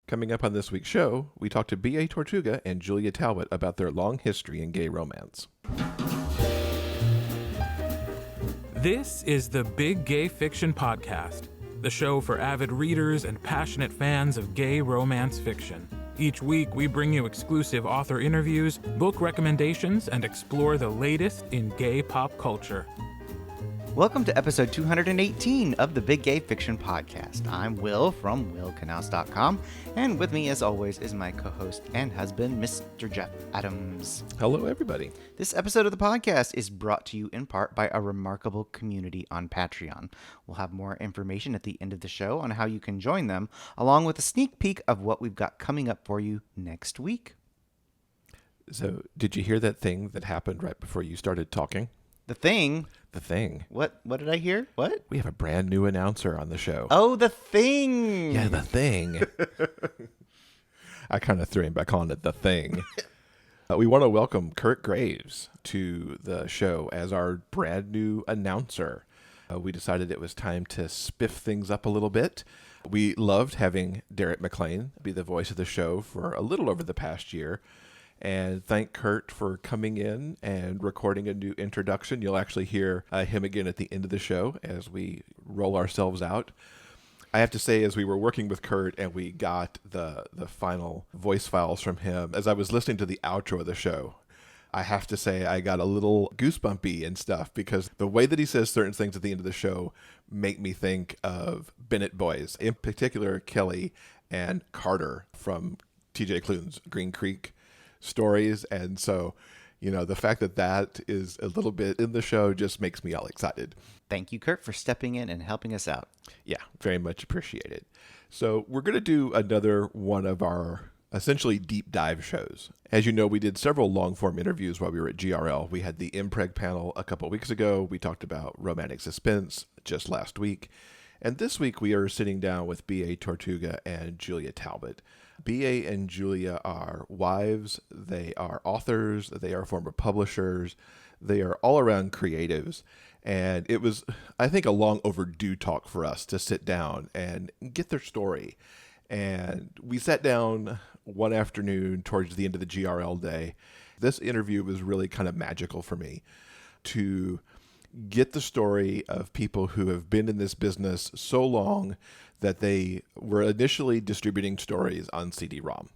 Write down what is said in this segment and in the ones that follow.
Coming up on this week's show, we talk to B.A. Tortuga and Julia Talbot about their long history in gay romance. This is the Big Gay Fiction Podcast, the show for avid readers and passionate fans of gay romance fiction. Each week, we bring you exclusive author interviews, book recommendations, and explore the latest in gay pop culture. Welcome to episode 218 of the Big Gay Fiction Podcast. I'm Will from willknaus.com, and with me, as always, is my co-host and husband, Mr. Jeff Adams. Hello, everybody. This episode of the podcast is brought to you in part by a remarkable community on Patreon. We'll have more information at the end of the show on how you can join them, along with a sneak peek of what we've got coming up for you next week. So, did you hear that thing that happened right before you started talking? The thing? The thing. What did I hear? What? We have a brand new announcer on the show. Oh, the thing! Yeah, the thing. I kind of threw him by calling it the thing. We want to welcome Kirt Graves to the show as our brand new announcer. We decided it was time to spiff things up a little bit. We loved having Derek McLean be the voice of the show for a little over the past year. And thank Kirt for coming in and recording a new introduction. You'll actually hear him again at the end of the show as we roll ourselves out. I have to say, as we were working with Kirt and we got the final voice files from him, as I was listening to the outro of the show, I have to say I got a little goosebumpy and stuff because the way that he says certain things at the end of the show make me think of Bennett Boys, in particular Kelly and Carter from TJ Klune's Green Creek stories. And so, you know, the fact that that is a little bit in the show just makes me all excited. Thank you, Kirt, for stepping in and helping us out. Yeah, very much appreciated. So we're going to do another one of our essentially deep dive shows. As you know, we did several long form interviews while we were at GRL. We had the Impreg panel a couple of weeks ago. We talked about romantic suspense just last week. And this week we are sitting down with B.A. Tortuga and Julia Talbot. B.A. and Julia are wives, they are authors, they are former publishers, they are all-around creatives, and it was, I think, a long overdue talk for us to sit down and get their story. And we sat down one afternoon towards the end of the GRL day. This interview was really kind of magical for me to get the story of people who have been in this business so long that they were initially distributing stories on CD-ROM.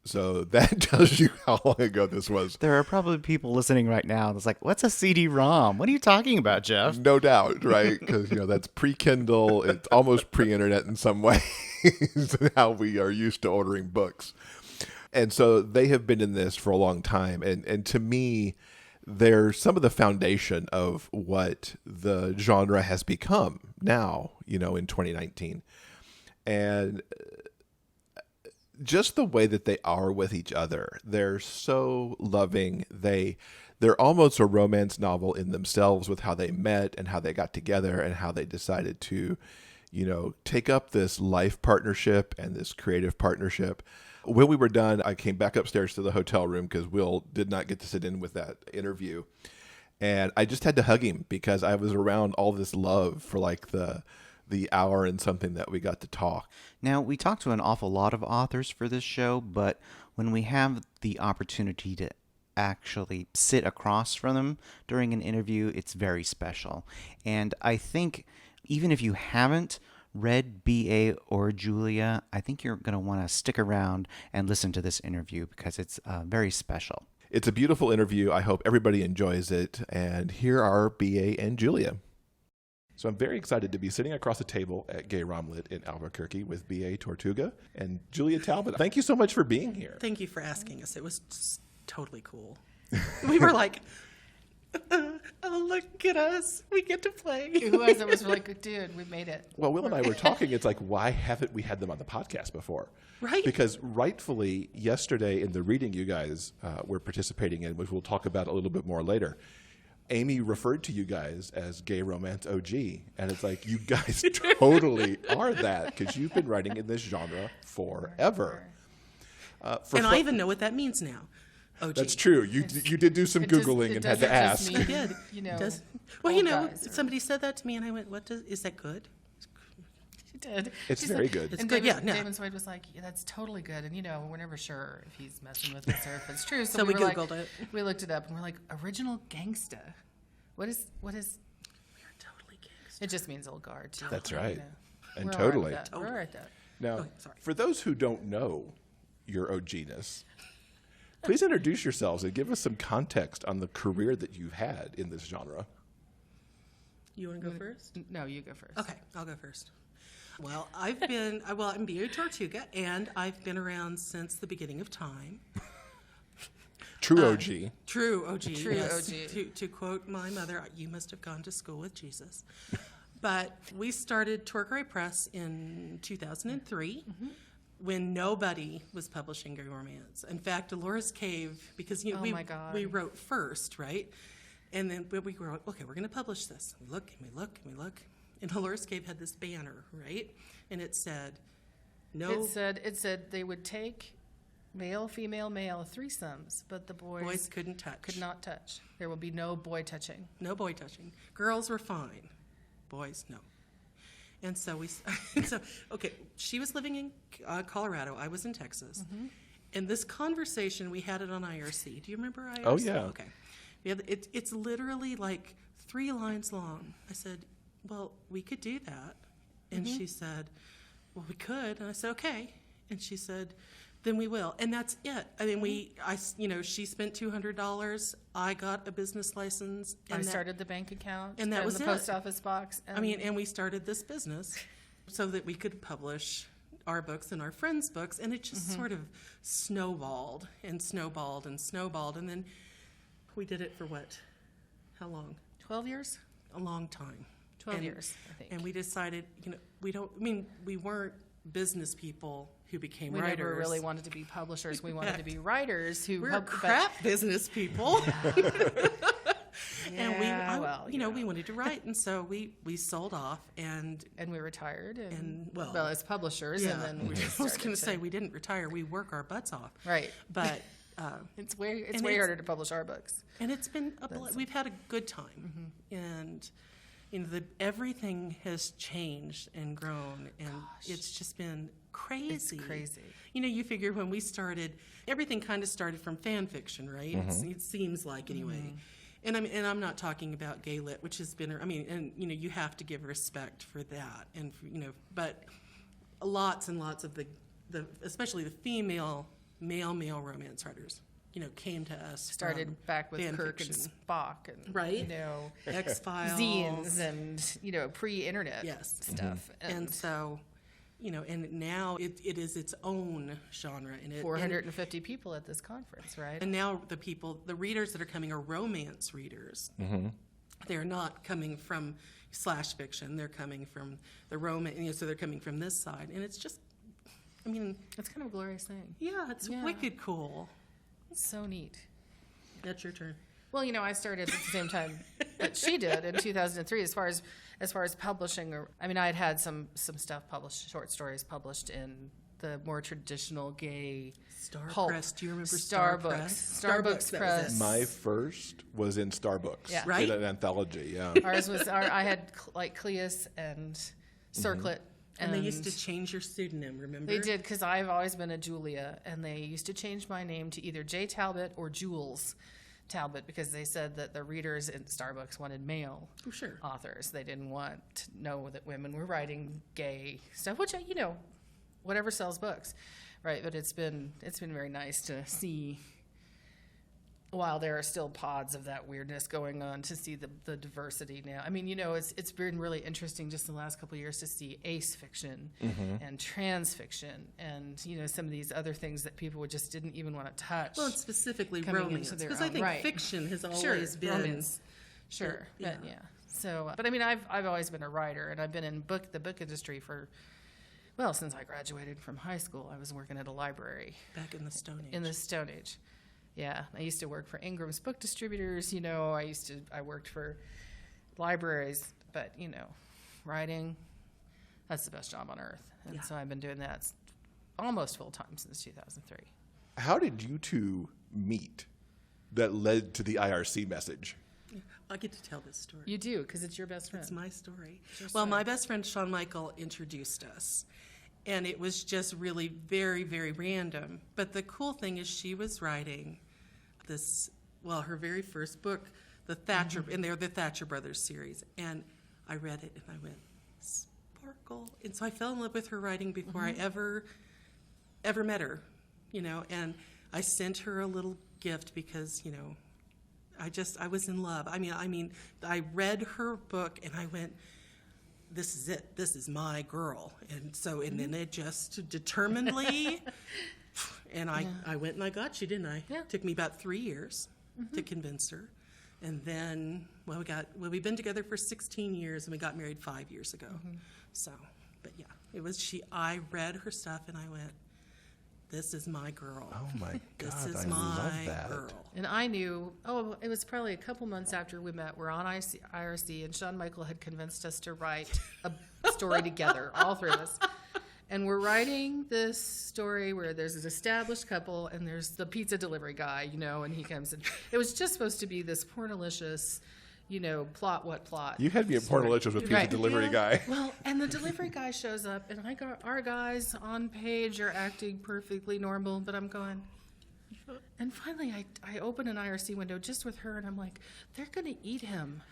So that tells you how long ago this was. There are probably people listening right now that's like, what's a CD-ROM? What are you talking about, Jeff? No doubt, right? Because, you know, that's pre-Kindle. It's almost pre-internet in some ways, how we are used to ordering books. And so they have been in this for a long time. And to me, they're some of the foundation of what the genre has become now, you know, in 2019. And just the way that they are with each other, they're so loving. They're almost a romance novel in themselves with how they met and how they got together and how they decided to, you know, take up this life partnership and this creative partnership. When we were done, I came back upstairs to the hotel room because Will did not get to sit in with that interview. And I just had to hug him because I was around all this love for like the hour and something that we got to talk. Now, we talked to an awful lot of authors for this show, but when we have the opportunity to actually sit across from them during an interview, it's very special. And I think even if you haven't read B.A. or Julia, I think you're going to want to stick around and listen to this interview because it's very special. It's a beautiful interview. I hope everybody enjoys it. And here are B.A. and Julia. So I'm very excited to be sitting across the table at Gay Romlit in Albuquerque with B.A. Tortuga and Julia Talbot. Thank you so much for being here. Thank you for asking us. It was just totally cool. We were like, oh, look at us. We get to play. It was really good. Dude, we made it. Well, Will and I were talking. It's like, why haven't we had them on the podcast before? Right. Because rightfully, yesterday in the reading you guys were participating in, which we'll talk about a little bit more later, Amy referred to you guys as Gay Romance OG. And it's like, you guys totally are that because you've been writing in this genre forever. I even know what that means now. OG. That's true. You did do some Googling and had to ask. I did. You know, well, you know, guys somebody said that to me and I went, is that good? did. It's She very said- good. It's and good, David, yeah, no. David Swade was like, yeah, that's totally good. And, we're never sure if he's messing with us or if it's true. So we were Googled like, it. We looked it up, and we're like, original gangsta. What is? We're totally gangster. It just means old guard, too. That's right. And We're totally. All right with that. We're all right with that. Now, Okay, sorry. for those who don't know your OG-ness, please introduce yourselves and give us some context on the career that you've had in this genre. You want to go first? No, you go first. Okay, I'll go first. Well, I'm BO Tortuga, and I've been around since the beginning of time. True OG. True OG. True yes. OG. To quote my mother, you must have gone to school with Jesus. But we started Torquay Press in 2003 when nobody was publishing gay romance. In fact, Dolores Cave, because Oh my God. we wrote first, right? And then we were like, okay, we're going to publish this. We look and we look and we look. And Dolores Cave had this banner, right? And it said, no, It said they would take male, female, male threesomes, but the boys couldn't touch. could not touch. There will be no boy touching. No boy touching. Girls were fine. Boys, no. And so okay, she was living in Colorado. I was in Texas. And this conversation, we had it on IRC. Do you remember IRC? Oh, yeah. Okay. It's literally like 3 lines long. I said, well, we could do that. And she said, well, we could. And I said, okay. And she said, then we will. And that's it. I mean, she spent $200. I got a business license. I And started the bank account and that was the it. post office box. and we started this business so that we could publish our books and our friends' books. And it just sort of snowballed and snowballed and snowballed. And then we did it for what? How long? 12 years? A long time. 12 years, I think. And we decided, we weren't business people who became We writers. never really wanted to be publishers. We wanted to be writers who We're helped. crap business people. And Yeah, we wanted to write. And so we sold off and and we retired. And, well, as publishers, and then we just I was started going to say we didn't retire. We work our butts off. Right. But It's way And way it's- harder to publish our books. and it's been we've had a good time, and everything has changed and grown, and it's just been crazy. It's crazy. You figure when we started, everything kind of started from fan fiction, right? It seems like anyway. And I'm not talking about gay lit, which has been, you have to give respect for that, and but lots and lots of the especially the female male romance writers, came to us. Started from back with fan Kirk fiction. and Spock, and Right. X-Files, zines, and pre-internet Yes. stuff. and so, and now it is its own genre, and 450 people at this conference, right? And now the readers that are coming are romance readers. They're not coming from slash fiction. They're coming from the romance. So they're coming from this side, and it's just, It's kind of a glorious thing. yeah, it's Yeah. wicked cool. It's so neat. That's your turn. Well, I started at the same time that she did in 2003. As far as publishing, I had some stuff published, short stories published in the more traditional gay Star pulp. Press. Do you remember Star Press? Starbucks that was Press. it. My first was in Starbucks. Yeah. Right? In an anthology, yeah. Ours was I had like Cleus and Circlet. And they used to change your pseudonym, remember? They did, because I've always been a Julia, and they used to change my name to either J. Talbot or Jules Talbot, because they said that the readers in Starbucks wanted male Oh, sure. authors. They didn't want to know that women were writing gay stuff, which, whatever sells books, right? But it's been very nice to see, while there are still pods of that weirdness going on, to see the diversity now. It's been really interesting just in the last couple of years to see ace fiction and trans fiction and, some of these other things that people just didn't even want to touch. Well, and specifically coming romance, into their because I own think right. fiction has Sure, always been. romance. Sure, Yeah. but yeah. So, but I've always been a writer, and I've been in the book industry since I graduated from high school. I was working at a library Back in the Stone Age. in the Stone Age. Yeah, I used to work for Ingram's Book Distributors. I worked for libraries, but writing, that's the best job on earth. And Yeah. so I've been doing that almost full time since 2003. How did you two meet that led to the IRC message? I get to tell this story. You do, because it's your best friend. It's my story. your Well, story. my best friend, Shawn Michael, introduced us. And it was just really very, very random. But the cool thing is she was writing this, her very first book, the Thatcher, and they're the Thatcher Brothers series. And I read it and I went, sparkle. And so I fell in love with her writing before I ever met her, and I sent her a little gift because, I was in love. I read her book and I went, this is it. This is my girl. And so, and then it just determinedly, and I went and I got you, didn't I? Yeah. It took me about 3 years to convince her. And then, we've been together for 16 years and we got married 5 years ago. So, but yeah, I read her stuff and I went, this is my girl. Oh my God, This is I my love that. girl. And I knew, it was probably a couple months after we met. We're on IRC, and Shawn Michael had convinced us to write a story together, all three of us. And we're writing this story where there's an established couple, and there's the pizza delivery guy, and he comes in. It was just supposed to be this pornalicious, plot. You had me at Portalicious with Pizza Right. Delivery Guy. Well, and the delivery guy shows up, and our guys on page are acting perfectly normal, but I'm going. And finally, I open an IRC window just with her, and I'm like, they're going to eat him.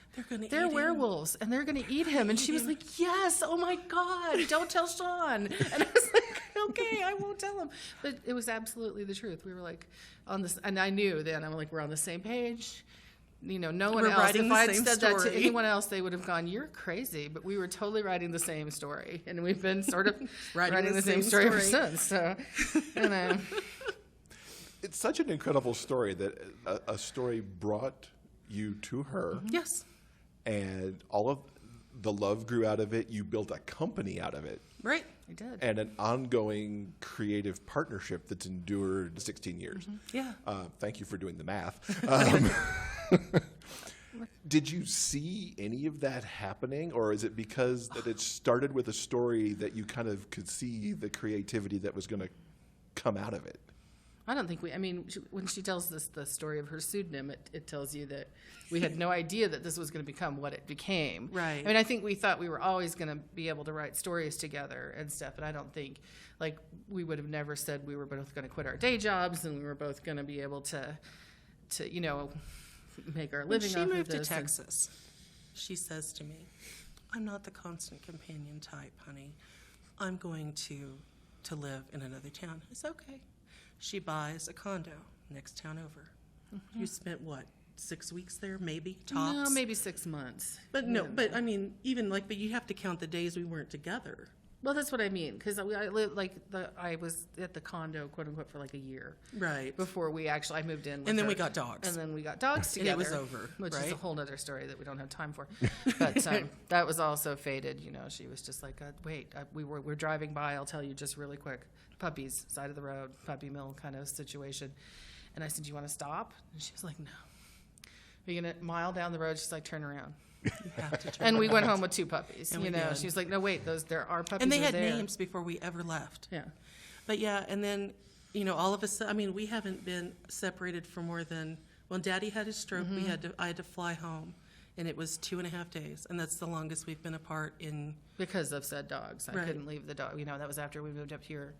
They're werewolves, and they're going to eat him. And she was like, yes, oh my God, don't tell Shawn. And I was like, okay, I won't tell him. But it was absolutely the truth. We were like on this, and I knew then, I'm like, we're on the same page. No one We're else. writing If the I'd same said that to story. anyone else, they would have gone, "You're crazy." But we were totally writing the same story, and we've been sort of writing the same story ever since. So, It's such an incredible story that a story brought you to her. Yes. And all of the love grew out of it. You built a company out of it. Right. I did. And an ongoing creative partnership that's endured 16 years. Yeah. Thank you for doing the math. Did you see any of that happening, or is it because that it started with a story that you kind of could see the creativity that was going to come out of it? I don't think when she tells the story of her pseudonym, it tells you that we had no idea that this was going to become what it became. Right. I think we thought we were always going to be able to write stories together and stuff, and I don't think, we would have never said we were both going to quit our day jobs and we were both going to be able to make our living off of this. When she moved to Texas, she says to me, I'm not the constant companion type, honey. I'm going to live in another town. I said, okay. She buys a condo next town over. You spent, 6 weeks there, maybe, tops? No, maybe 6 months. But but you have to count the days we weren't together. Well, that's what I mean, because I was at the condo, quote unquote, for a year. Right. Before I moved in. And then we got dogs. And then we got dogs And together. it was over, Which is right? a whole other story that we don't have time for. But that was also fated. She was just like, wait, we're driving by. I'll tell you just really quick. Puppies, side of the road, puppy mill kind of situation. And I said, do you want to stop? And she was like, no. We're going to mile down the road. She's like, turn around. You have to turn And we went around. home with 2 puppies. And we did. She was like, no, wait, there are puppies. And they had there. names before we ever left. Yeah. But yeah, and then, all of a sudden, we haven't been separated for more than, when Daddy had his stroke, I had to fly home. And it was 2.5 days. And that's the longest we've been apart in. Because of said dogs. I Right. couldn't leave the dog. That was after we moved up here.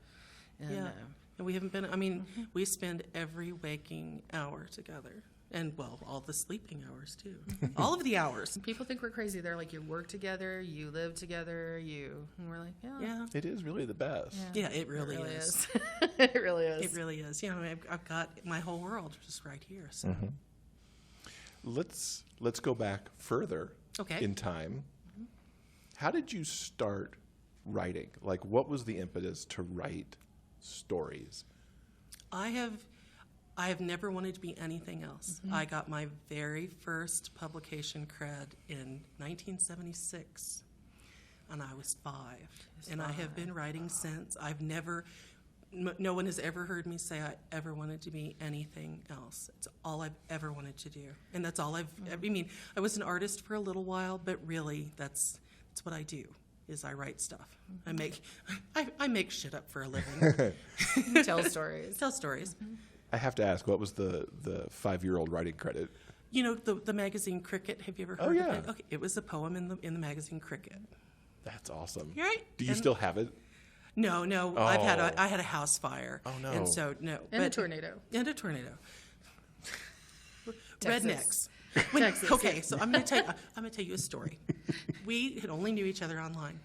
And, Yeah. And we haven't been, we spend every waking hour together. And, all the sleeping hours, too. All of the hours. people think we're crazy. They're like, you work together, you live together, and we're like, yeah. Yeah. It is really the best. Yeah, it really is. It really is. It really is. I've got my whole world just right here. So. Let's go back further Okay. in time. How did you start writing? What was the impetus to write stories? I have never wanted to be anything else. I got my very first publication cred in 1976, and I was 5. And I have been writing since. No one has ever heard me say I ever wanted to be anything else. It's all I've ever wanted to do. And that's all I was an artist for a little while, but really that's what I do. Is I write stuff. I make shit up for a living. Tell stories. Tell stories. I have to ask, what was the 5-year-old writing credit? You know the magazine Cricket. Have you ever heard Oh, yeah. of it? Okay, it was a poem in the magazine Cricket. That's awesome. Right? Do you And- still have it? No. Oh. I had a house fire. Oh, no. And so no. And a tornado. And a tornado. Texas. Rednecks. Texas, Okay, yeah. so I'm gonna tell you a story. We had only knew each other online.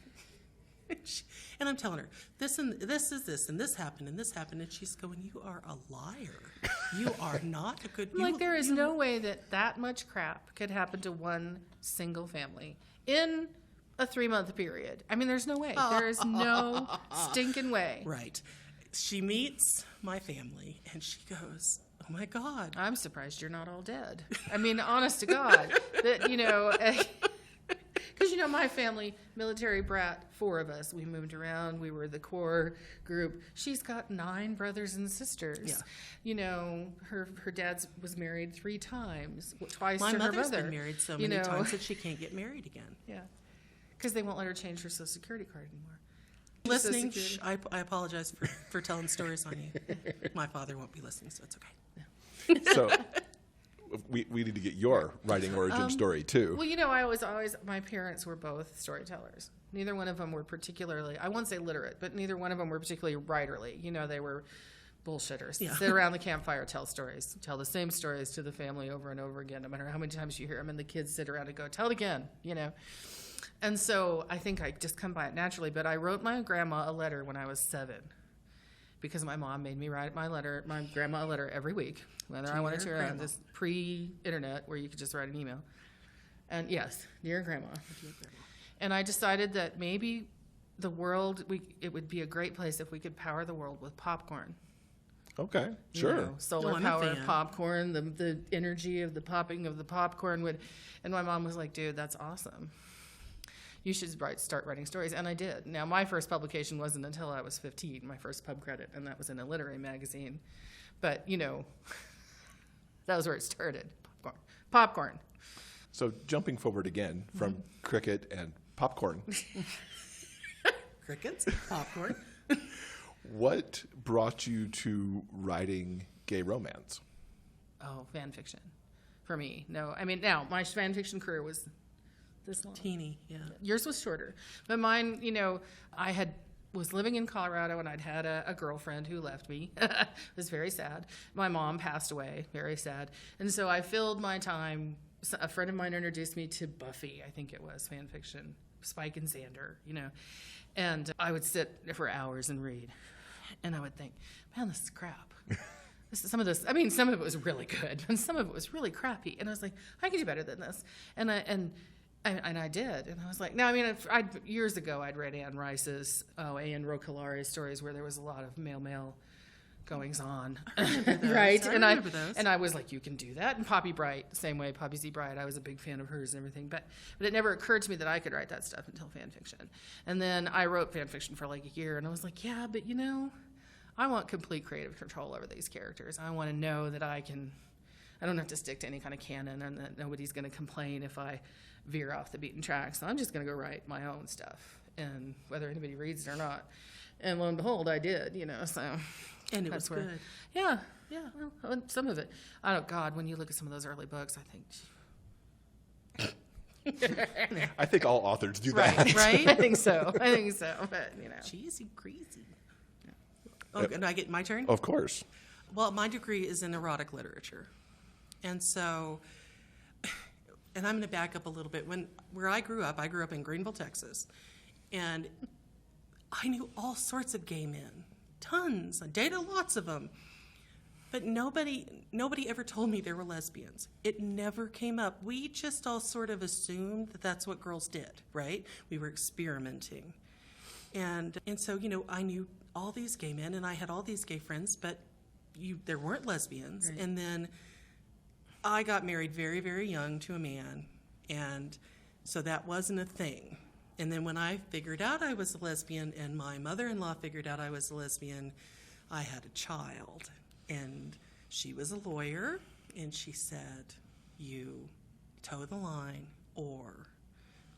And I'm telling her, this and this is this, and this happened, and she's going, "You are a liar. You are not a good." I'm like, there is no way that much crap could happen to one single family in a 3-month period. I mean, there's no way. There is no stinking way. Right. She meets my family, and she goes, "Oh my God." I'm surprised you're not all dead. I mean, honest to God, that because my family, military brat, 4 of us, we moved around. We were the core group. She's got 9 brothers and sisters. Yeah. Her dad was married 3 times, twice My to her mother's mother. been married so many times that she can't get married again. Yeah, because they won't let her change her Social Security card anymore. Listening, Social shh, Security. I apologize for telling stories on you. My father won't be listening, so it's okay. So we need to get your writing origin story too. Well, I was always, my parents were both storytellers. Neither one of them were particularly, I won't say literate, but neither one of them were particularly writerly. They were bullshitters. Yeah. Sit around the campfire, tell stories, tell the same stories to the family over and over again, no matter how many times you hear them, and the kids sit around and go, tell it again, And so I think I just come by it naturally, but I wrote my grandma a letter when I was 7. Because my mom made me write my grandma a letter every week, whether I wanted to or not, this pre-internet where you could just write an email. And yes, dear grandma. And I decided that maybe the world, it would be a great place if we could power the world with popcorn. Okay, sure. Solar I'm a power fan. popcorn, the energy of the popping of the popcorn would, and my mom was like, dude, that's awesome. You should start writing stories. And I did. Now, my first publication wasn't until I was 15, my first pub credit, and that was in a literary magazine. But, that was where it started. Popcorn. So jumping forward again from cricket and popcorn, Crickets, popcorn. what brought you to writing gay romance? Oh, fan fiction. For me. No, I mean, now, my fan fiction career was this long. Teeny, yeah. Yours was shorter. But mine, I was living in Colorado, and I'd had a girlfriend who left me. It was very sad. My mom passed away, very sad. And so I filled my time. A friend of mine introduced me to Buffy, I think it was, fan fiction, Spike and Xander, And I would sit for hours and read. And I would think, man, this is crap. Some of it was really good, and some of it was really crappy. And I was like, I can do better than this. And I did. And I was like, no, I mean, years ago, I'd read Anne Rice's, Anne Roquelare's stories where there was a lot of male goings on. Right? I remember those. And I was like, you can do that. And Poppy Bright, the same way, Poppy Z. Bright, I was a big fan of hers and everything. But it never occurred to me that I could write that stuff until fan fiction. And then I wrote fan fiction for like a year, and I was like, yeah, but I want complete creative control over these characters. I want to know that I don't have to stick to any kind of canon, and that nobody's going to complain if I veer off the beaten track. So I'm just going to go write my own stuff, and whether anybody reads it or not. And lo and behold, I did, so. And it that's was where, good. Yeah, well, some of it. God, when you look at some of those early books, I think. I think all authors do that. Right? I think so, but, Cheesy, greasy. Oh, and I get my turn? Of course. Well, my degree is in erotic literature. And so, and I'm going to back up a little bit. Where I grew up in Greenville, Texas. And I knew all sorts of gay men. Tons. I dated lots of them. But nobody ever told me there were lesbians. It never came up. We just all sort of assumed that that's what girls did, right? We were experimenting. And so, I knew all these gay men, and I had all these gay friends, but there weren't lesbians. Right. And then I got married very, very young to a man, and so that wasn't a thing. And then when I figured out I was a lesbian, and my mother-in-law figured out I was a lesbian, I had a child. And she was a lawyer, and she said, you toe the line, or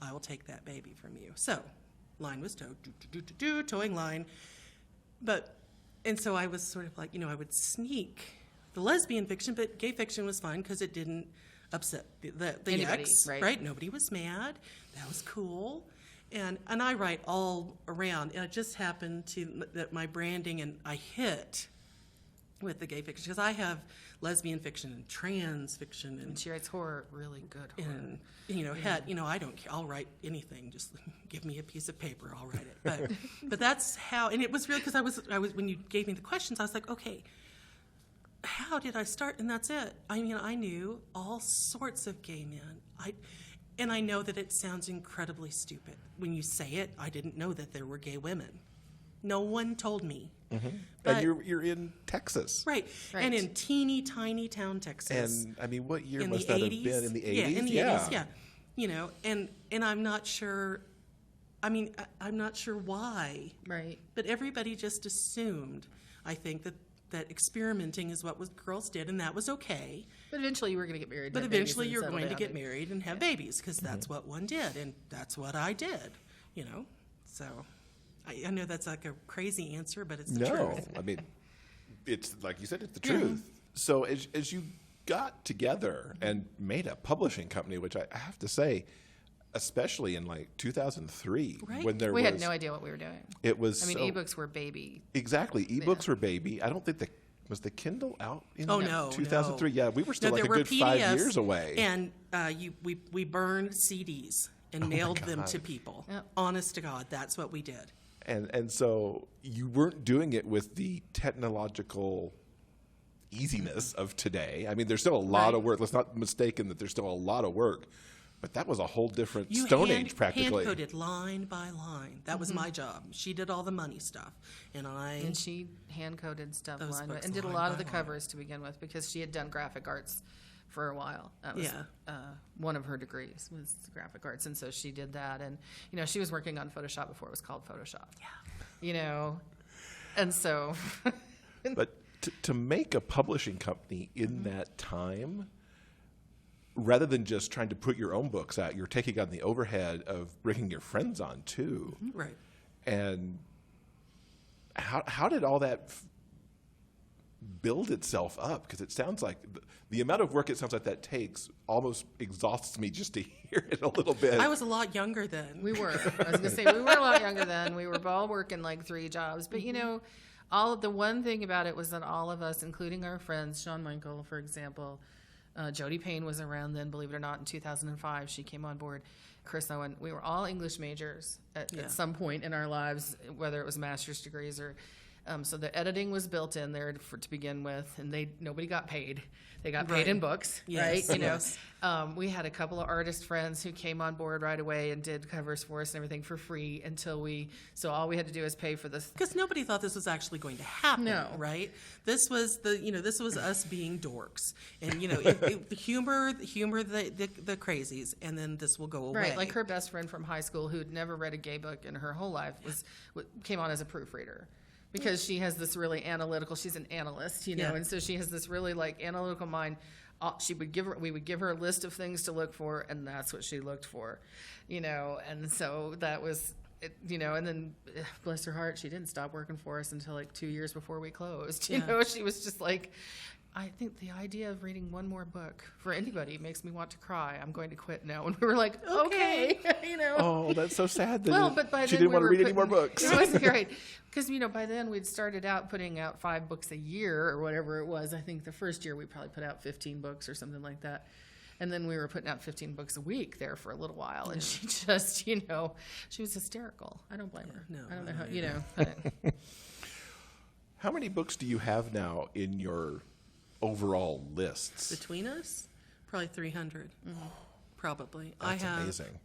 I will take that baby from you. So, line was towed, towing line. And so I was sort of like, I would sneak the lesbian fiction, but gay fiction was fun because it didn't upset the Anybody, ex, right. right? Nobody was mad. That was cool. And I write all around. And it just happened that my branding and I hit with the gay fiction because I have lesbian fiction and trans fiction And she writes horror, really good horror. and I don't care. I'll write anything. Just give me a piece of paper, I'll write it. But that's how. And it was real because I was when you gave me the questions, I was like, okay, how did I start? And that's it. I mean, I knew all sorts of gay men. And I know that it sounds incredibly stupid when you say it. I didn't know that there were gay women. No one told me. Mm-hmm. But, And you're in Texas. right. And in teeny tiny town Texas. And I mean, what year in must the that 80s? have been? In the 80s? Yeah, in the 80s, yeah. You know, and I'm not sure, I mean, I'm not sure why. Right. But everybody just assumed, I think, that experimenting is what girls did, and that was okay. But eventually you were going to get married. But and have eventually babies you're and going to settle get down. married and have babies, because that's what one did, and that's what I did, you know? So I know that's like a crazy answer, but it's the truth. I mean, it's like you said, it's the truth. So as you got together and made a publishing company, which I have to say, especially in like 2003, Right. when We had no idea what we were doing. It was I mean, so, ebooks were baby. exactly. Ebooks were baby. I don't think was the Kindle out in Oh, no, 2003. no. Yeah, we were still No, like a there were good 5 PDFs, years away. And we burned CDs and mailed them to people. Yep. Honest to God, that's what we did. And so you weren't doing it with the technological easiness of today. I mean, there's still a lot of work. Let's not mistaken that there's still a lot of work. But that was a whole different Stone Age, practically. Hand-coded line by line. That was my job. She did all the money stuff. And she hand-coded stuff Those line, books and did a line lot of by the line. covers to begin with because she had done graphic arts for a while. That was Yeah. one of her degrees was graphic arts, and so she did that. And she was working on Photoshop before it was called Photoshop. Yeah. And so. But to make a publishing company in that time, rather than just trying to put your own books out, you're taking on the overhead of bringing your friends on too. Right. And how did all that build itself up? Because it sounds like the amount of work it sounds like that takes almost exhausts me just to hear it a little bit. I was a lot younger then. We were. I was going to say, we were a lot younger then. We were all working like 3 jobs. But, all of the one thing about it was that all of us, including our friends, Shawn Michael, for example, Jody Payne was around then, believe it or not, in 2005. She came on board. Chris Owen. We were all English majors at some point in our lives, whether it was master's degrees or... so the editing was built in there to begin with, and nobody got paid. They got paid in books, Yes, right? yes. We had a couple of artist friends who came on board right away and did covers for us and everything for free so all we had to do is pay for this. Because nobody thought this was actually going to happen, No. right? This was this was us being dorks, and humor the crazies, and then this will go away. Right, like her best friend from high school who'd never read a gay book in her whole life came on as a proofreader. Because she has this really analytical, she's an analyst, and so she has this really like analytical mind. We would give her a list of things to look for, and that's what she looked for, and so that was, and then bless her heart, she didn't stop working for us until like 2 years before we closed. She was just like, I think the idea of reading one more book for anybody makes me want to cry. I'm going to quit now. And we were like, okay. Oh, that's so sad that Well, but by she then didn't we want to were read any more books. It was great. Because, by then we'd started out putting out 5 books a year or whatever it was. I think the first year we probably put out 15 books or something like that. And then we were putting out 15 books a week there for a little while. And she just, she was hysterical. I don't blame her. No, I don't know how, How many books do you have now in your overall lists? Between us, probably 300. Probably. That's I have. amazing.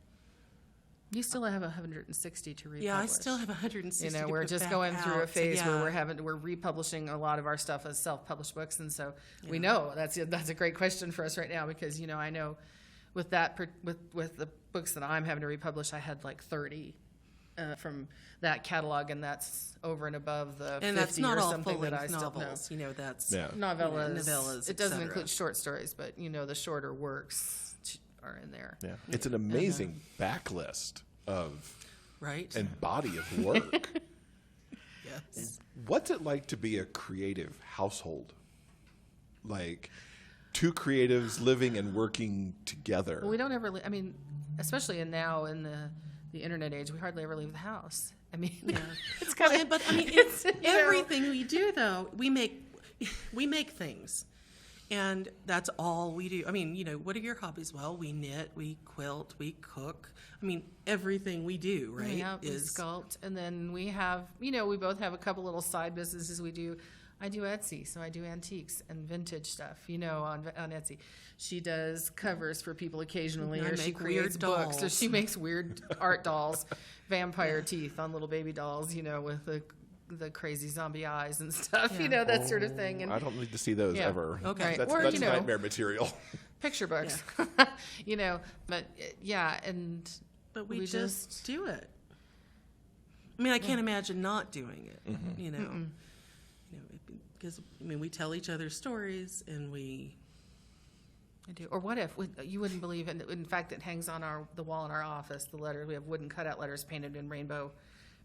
You still have 160 to republish. Yeah, I still have 160. to We're put just back going through a out, so phase yeah. where we're republishing a lot of our stuff as self-published books, and so we know that's a great question for us right now because I know with that with the books that I'm having to republish, I had like 30 from that catalog, and that's over and above the And 50 that's not or all something that I full-length still know. novels. That's Novellas. novellas, It doesn't et cetera. include short stories, but the shorter works are in there. Yeah, it's an amazing backlist of right. and body of work. Yes. What's it like to be a creative household? Like, two creatives living and working together. Well, we don't ever. I mean, especially now in the internet age, we hardly ever leave the house. I mean, it's kind of. But I mean, it's everything we do though. We make things. And that's all we do. I mean, what are your hobbies? Well, we knit, we quilt, we cook. I mean, everything we do, right? Yeah, we sculpt. And then we have, we both have a couple little side businesses we do. I do Etsy, so I do antiques and vintage stuff, on Etsy. She does covers for people occasionally, or she creates books. So she makes weird art dolls, vampire teeth on little baby dolls, with the crazy zombie eyes and stuff, that sort of thing. And I don't need to see those ever. Okay. Right. That's Or, nightmare material. Picture books, but but we just do it. I mean, I can't imagine not doing it, because we tell each other stories and we. I do. Or what if you wouldn't believe? And in fact, it hangs on the wall in our office. The letters, we have wooden cutout letters painted in rainbow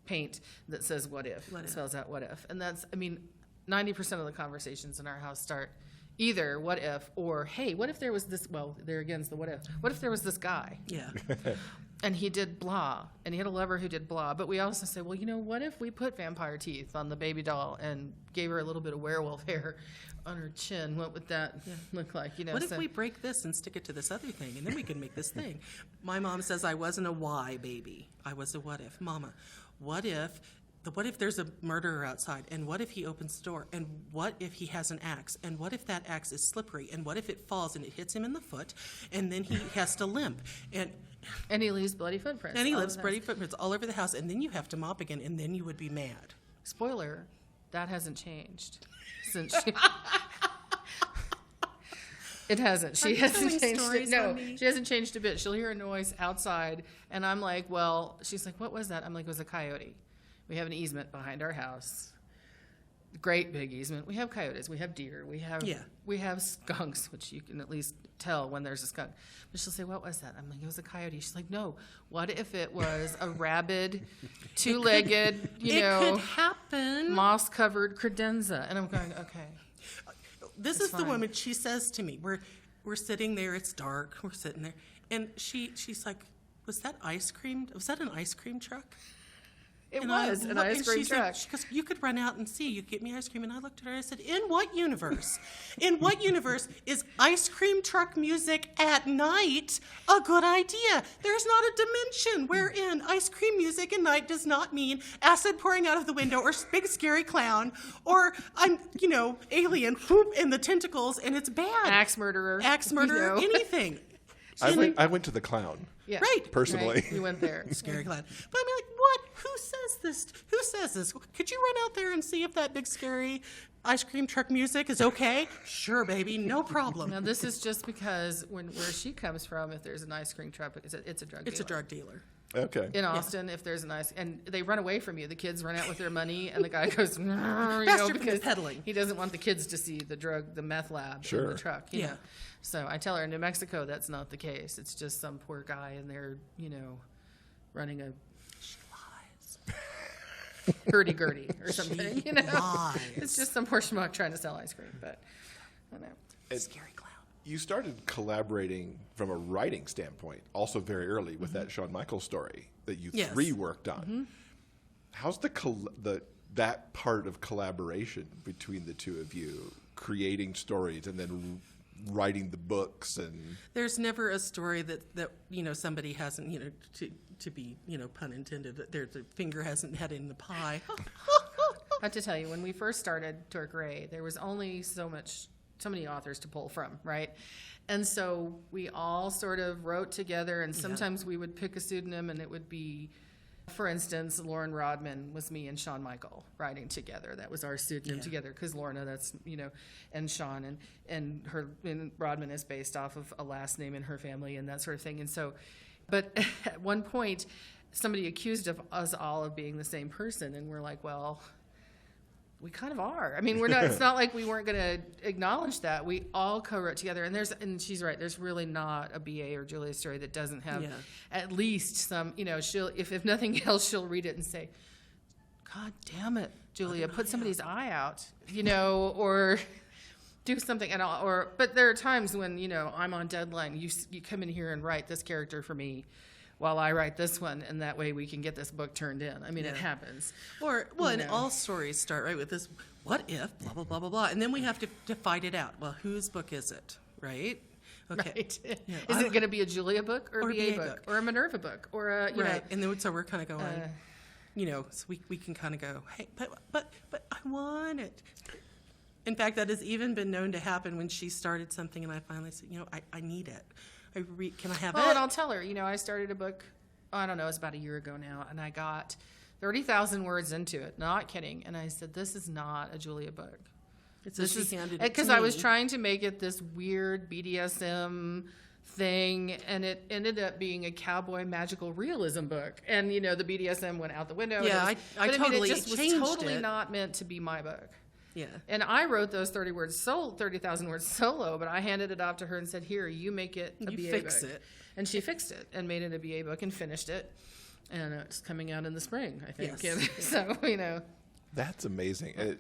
paint that says "what if." It spells out "what if," and that's. 90% of the conversations in our house start either "what if" or "hey, what if there was this?" Well, there again's the "what if." What if there was this guy? Yeah. And he did blah, and he had a lover who did blah. But we also say, well, what if we put vampire teeth on the baby doll and gave her a little bit of werewolf hair on her chin? What would that look like? What if we break this and stick it to this other thing, and then we can make this thing? My mom says I wasn't a why baby. I was a what if. Mama, what if there's a murderer outside, and what if he opens the door, and what if he has an axe, and what if that axe is slippery, and what if it falls and it hits him in the foot, and then he has to limp, and he leaves bloody footprints. Bloody footprints all over the house, and then you have to mop again, and then you would be mad. Spoiler, that hasn't changed since she... It hasn't. She hasn't changed. She hasn't changed a bit. She'll hear a noise outside, and I'm like, well, she's like, what was that? I'm like, it was a coyote. We have an easement behind our house. Great big easement. We have coyotes. We have deer. We have skunks, which you can at least tell when there's a skunk. But she'll say, what was that? I'm like, it was a coyote. She's like, no. What if it was a rabid, two-legged, it could happen. moss-covered credenza? And I'm going, okay. This is fine. The woman, she says to me, we're sitting there, it's dark, we're sitting there, and she's like, was that an ice cream truck? It was an ice cream truck. She goes, you could run out and see. You get me ice cream. And I looked at her and I said, in what universe? In what universe is ice cream truck music at night a good idea? There's not a dimension wherein ice cream music at night does not mean acid pouring out of the window or big scary clown or, alien whoop in the tentacles and it's bad. Axe murderer, anything. I went to the clown. Yeah. Right. Personally. Right. You went there. Scary clown. But I'm like, what? Who says this? Could you run out there and see if that big scary ice cream truck music is okay? Sure, baby. No problem. Now, this is just because where she comes from, if there's an ice cream truck, it's a drug dealer. It's a drug dealer. Okay. In Austin, if there's and they run away from you. The kids run out with their money, and the guy goes, because peddling. He doesn't want the kids to see the meth lab in the truck. You know? So I tell her in New Mexico that's not the case. It's just some poor guy, and they're running a hurdy-gurdy or something. It's just some poor schmuck trying to sell ice cream. But I don't know. Scary clown. You started collaborating from a writing standpoint also very early with that Shawn Michaels story that you three worked on. Mm-hmm. How's that part of collaboration between the two of you, creating stories and then writing the books? And there's never a story that somebody hasn't to be pun intended, that their finger hasn't had in the pie. I have to tell you, when we first started Tortuga, there was only so many authors to pull from, right? And so we all sort of wrote together, and sometimes we would pick a pseudonym, and it would be, for instance, Lauren Rodman was me and Shawn Michael writing together. That was our pseudonym together, because Lorna, that's, and Shawn, and Rodman is based off of a last name in her family and that sort of thing. And so, but at one point, somebody accused of us all of being the same person, and we're like, well, we kind of are. I mean, we're not. It's not like we weren't going to acknowledge that. We all co-wrote together, and she's right. There's really not a BA or Julia story that doesn't have at least some. She'll, if nothing else, she'll read it and say, "God damn it, Julia, put somebody's eye out," or do something, but there are times when, you know, I'm on deadline. You come in here and write this character for me while I write this one, and that way we can get this book turned in. I mean, it happens. And all stories start right with this, what if, blah, blah, blah, blah, blah. And then we have to fight it out. Well, whose book is it, right? Okay. Right. Is it going to be a Julia book or a BA book? Or a Minerva book? Or a, you know. And then so we're kind of going, you know, so we can kind of go, hey, but I want it. In fact, that has even been known to happen when she started something and I finally said, you know, I need it. Can I have it? Well, and I'll tell her, you know, I started a book, I don't know, it was about a year ago now, and I got 30,000 words into it. Not kidding. And I said, this is not a Julia book. Because I was trying to make it this weird BDSM thing, and it ended up being a cowboy magical realism book. And, you know, the BDSM went out the window. Yeah, I totally it just was changed totally it. not meant to be my book. Yeah. And I wrote those 30,000 words solo, but I handed it off to her and said, here, you make it a BA fix book. it. And she fixed it and made it a BA book and finished it. And it's coming out in the spring, I think. Yes. So, you know. That's amazing.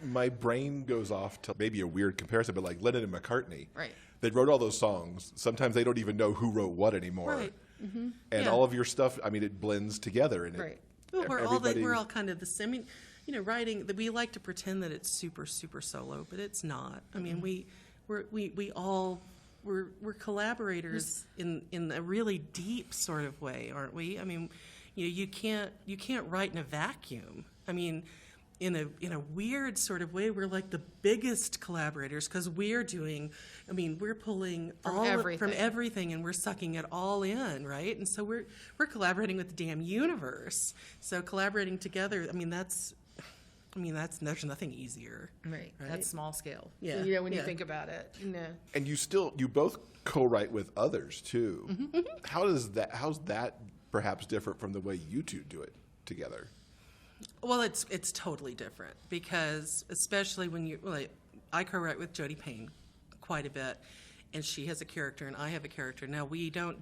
My brain goes off to maybe a weird comparison, but like Lennon and McCartney. Right. They wrote all those songs. Sometimes they don't even know who wrote what anymore. Right. Mm-hmm. And all of your stuff, I mean, it blends together. And Right. Well, we're all kind of the same. I mean, you know, writing, we like to pretend that it's super, super solo, but it's not. I mean, we're collaborators in a really deep sort of way, aren't we? I mean, you know, you can't write in a vacuum. I mean, in a weird sort of way, we're like the biggest collaborators because we're pulling from everything and we're sucking it all in, right? And so we're collaborating with the damn universe. So collaborating together, there's nothing easier. Right. That's small scale. Yeah. You know, when you think about it. You know. And you both co-write with others too. Mm-hmm. How's that perhaps different from the way you two do it together? Well, it's totally different because especially when I co-write with Jody Payne quite a bit, and she has a character and I have a character. Now we don't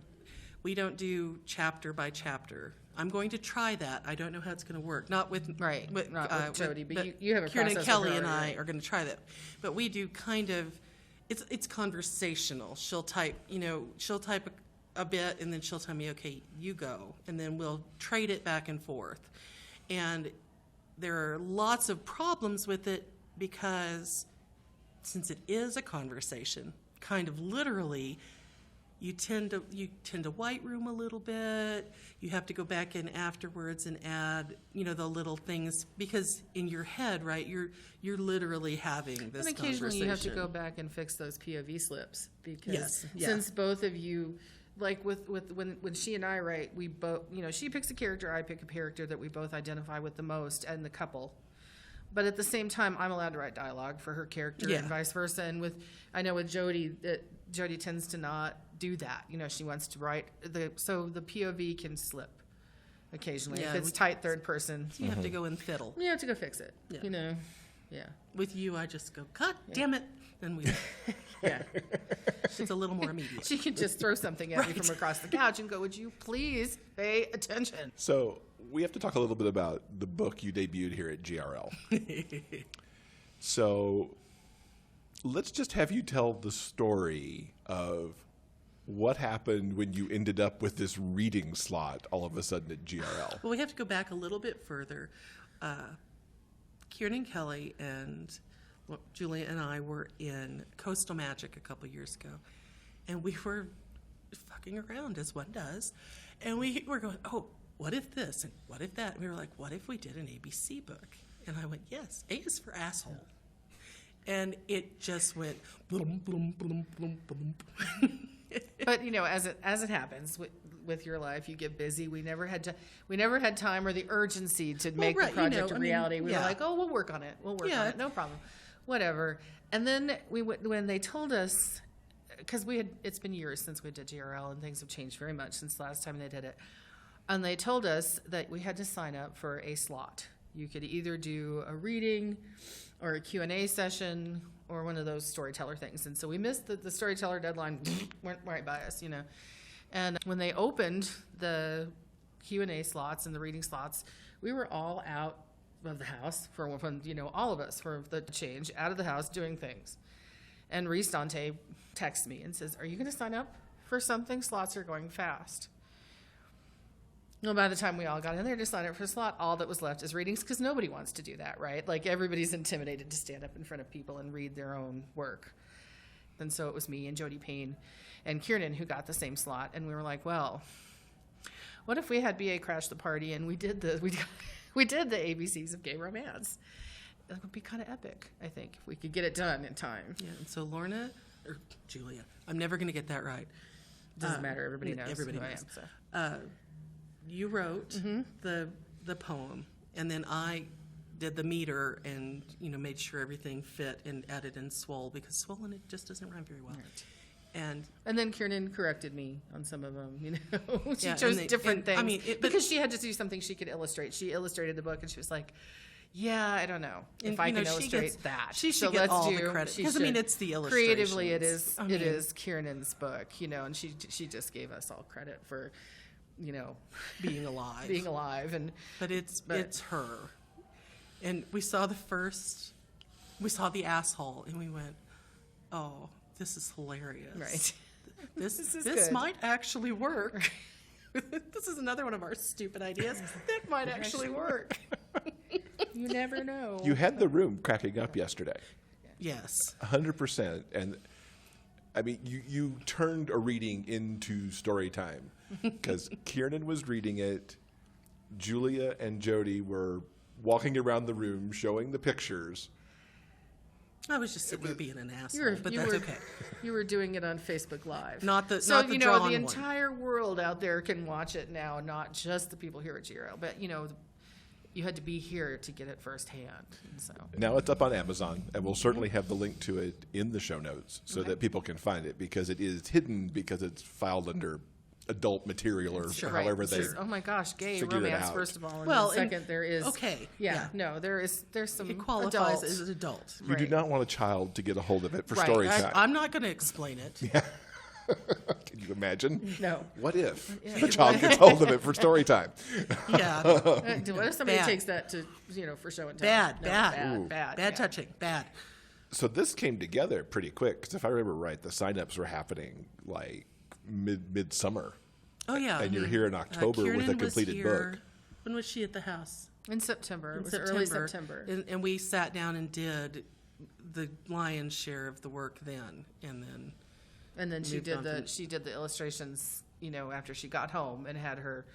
do chapter by chapter. I'm going to try that. I don't know how it's going to work. Not with Jody, but you have a Kieran and process Kelly with her, and I right? are going to try that. But we do kind of it's conversational. She'll type a bit and then she'll tell me, okay, you go, and then we'll trade it back and forth. And there are lots of problems with it because since it is a conversation, kind of literally, you tend to white room a little bit. You have to go back in afterwards and add, you know, the little things because in your head, right, you're literally having this and occasionally conversation. you have to go back and fix those POV slips because Yes. Yeah. since both of you, like when she and I write, we both, you know, she picks a character, I pick a character that we both identify with the most, and the couple. But at the same time, I'm allowed to write dialogue for her character and vice versa. And I know with Jody, that Jody tends to not do that. You know, she wants to write so the POV can slip occasionally. Yeah, if it's tight third person, You have to go and fiddle. you have to go fix it. Yeah. You know, yeah. With you, I just go, God damn it. Then we, Yeah. it's a little more immediate. She can just throw something at me from across the couch and go, would you please pay attention? So we have to talk a little bit about the book you debuted here at GRL. So let's just have you tell the story of what happened when you ended up with this reading slot all of a sudden at GRL. Well, we have to go back a little bit further. Kieran and Kelly and Julia and I were in Coastal Magic a couple years ago, and we were fucking around as one does, and we were going, oh, what if this and what if that? And we were like, what if we did an ABC book? And I went, yes, A is for asshole. And it just went boom, boom, boom, boom, boom. But you know, as it happens with your life, you get busy. We never had time or the urgency to make the project a reality. We were like, oh, we'll work on it. We'll work on it. No problem. Whatever. And then when they told us, because it's been years since we did GRL and things have changed very much since the last time they did it. And they told us that we had to sign up for a slot. You could either do a reading or a Q&A session or one of those storyteller things. And so we missed the storyteller deadline, went right by us, you know. And when they opened the Q&A slots and the reading slots, we were all out of the house for, you know, all of us for the change, out of the house doing things. And Reese Dante texts me and says, "Are you going to sign up for something? Slots are going fast." Well, by the time we all got in there to sign up for a slot, all that was left is readings, because nobody wants to do that, right? Like, everybody's intimidated to stand up in front of people and read their own work. And so it was me and Jody Payne and Kiernan who got the same slot. And we were like, well, what if we had BA crash the party and we did the ABCs of gay romance? That would be kind of epic, I think, if we could get it done in time. Yeah, and so Lorna, or Julia, I'm never going to get that right. Doesn't matter. Everybody knows Everybody who knows. I am, so. You wrote the poem, and then I did the meter and, made sure everything fit and added in swole, because swollen, it just doesn't rhyme very well. Right. And then Kiernan corrected me on some of them, She Yeah, chose and different things. I mean, because she had to do something she could illustrate. She illustrated the book, and she was like, yeah, I don't know if I can illustrate that. She should get all the credit, because, it's the illustrations. Creatively, it is Kiernan's book, and she just gave us all credit for, being alive. being alive. But it's her. And we saw the asshole, and we went, oh, this is hilarious. Right. This good. might actually work. This is another one of our stupid ideas. That might actually work. You never know. You had the room cracking up yesterday. Yes. 100%. And I mean, you turned a reading into story time, because Kiernan was reading it. Julia and Jody were walking around the room showing the pictures. I was just sitting there being an asshole, but that's okay. You were doing it on Facebook Live. So the drawn entire world out there can watch it now, not just the people here at Giro, but you had to be here to get it firsthand. And so Now it's up on Amazon, and we'll certainly have the link to it in the show notes so that people can find it, because it is hidden because it's filed under adult material or however they. Oh my gosh, gay figure it romance out. first of all, and Well, then second there is okay, there's some It qualifies adult. as an adult. You do not want a child to get a hold of it for Right. story time. I'm not going to explain it. Can you imagine? No. What if the child gets hold of it for story time? Yeah. What if somebody Bad. takes that to for show and tell? Bad, No, bad. bad, Bad touching. Bad. So this came together pretty quick, because if I remember right, the signups were happening like midsummer. Oh, yeah. And you're here in October with a Kiernan was completed here. book. When was she at the house? In September. It was In early September. And we sat down and did the lion's share of the work then. And then she moved on did the illustrations, after she got home and had her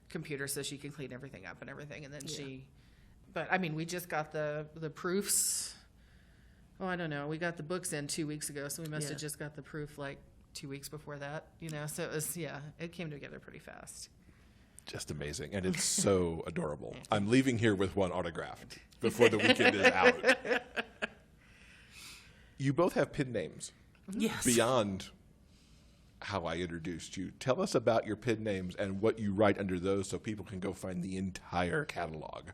computer so she could clean everything up and everything. And then but I mean, we just got the proofs. Oh, I don't know. We got the books in 2 weeks ago, so we must have just got the proof like 2 weeks before that, So it was, it came together pretty fast. Just amazing. And it's so adorable. I'm leaving here with one autographed before the weekend is out. You both have pen names. Yes. Beyond how I introduced you. Tell us about your pen names and what you write under those so people can go find the entire catalog.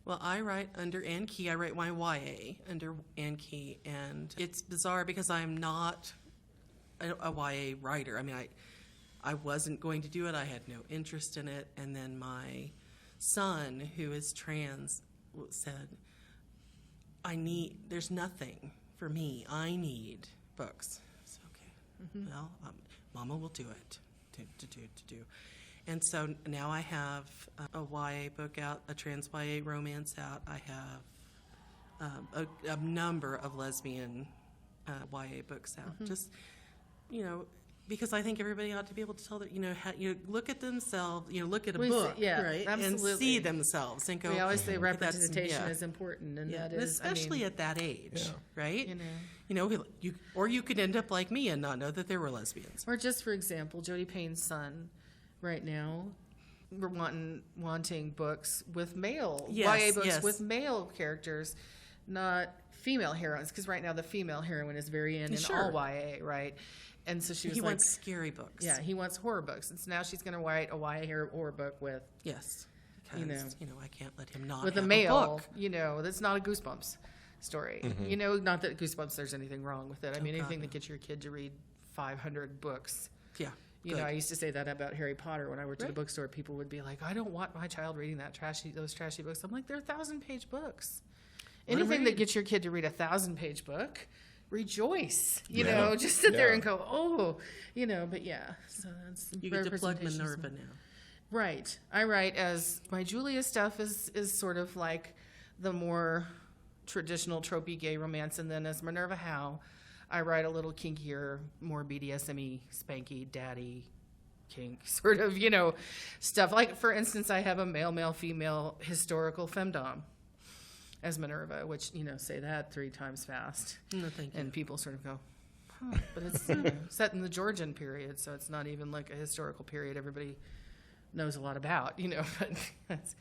Well, I write under Ann Key. I write my YA under Ann Key. And it's bizarre because I'm not a YA writer. I mean, I wasn't going to do it. I had no interest in it. And then my son, who is trans, said, there's nothing for me. I need books. So, okay. Well, Mama will do it to do. And so now I have a YA book out, a trans YA romance out. I have a number of lesbian YA books out. Just, because I think everybody ought to be able to tell that, look at themselves, look at a book, right? Absolutely. And see themselves and go. We always say "Okay, representation that's- is important, and yeah, that is, especially at that age, right? You could end up like me and not know that there were lesbians. Or just for example, Jody Payne's son, right now, we're wanting books with male YA books with male characters, not female heroines, because right now the female heroine is very in all YA, right? And so she was He like, wants scary books. yeah, he wants horror books, and so now she's going to write a YA horror book with Yes. Because, I can't let him not with have a male, book. that's not a Goosebumps story. Not that Goosebumps, there's anything wrong with it. I mean, anything that gets your kid to read 500 books. Yeah. I used to say that about Harry Potter when I worked at a bookstore. People would be like, I don't want my child reading those trashy books. I'm like, they're 1,000-page books. Let 'em Anything that read. gets your kid to read a 1,000-page book, rejoice, you Yeah. know, just sit there Yeah. and go, oh, you know, but yeah. So that's You get to plug representations. Minerva now. Right. I write as my Julia stuff is sort of like the more traditional tropey gay romance, and then as Minerva Howe, I write a little kinkier, more BDSM-y, spanky, daddy, kink sort of, you know, stuff. Like, for instance, I have a male, female historical femdom as Minerva, which, you know, say that 3 times fast. No, thank you. And people sort of go, huh, but it's you know, set in the Georgian period, so it's not even like a historical period everybody knows a lot about, you know, but that's,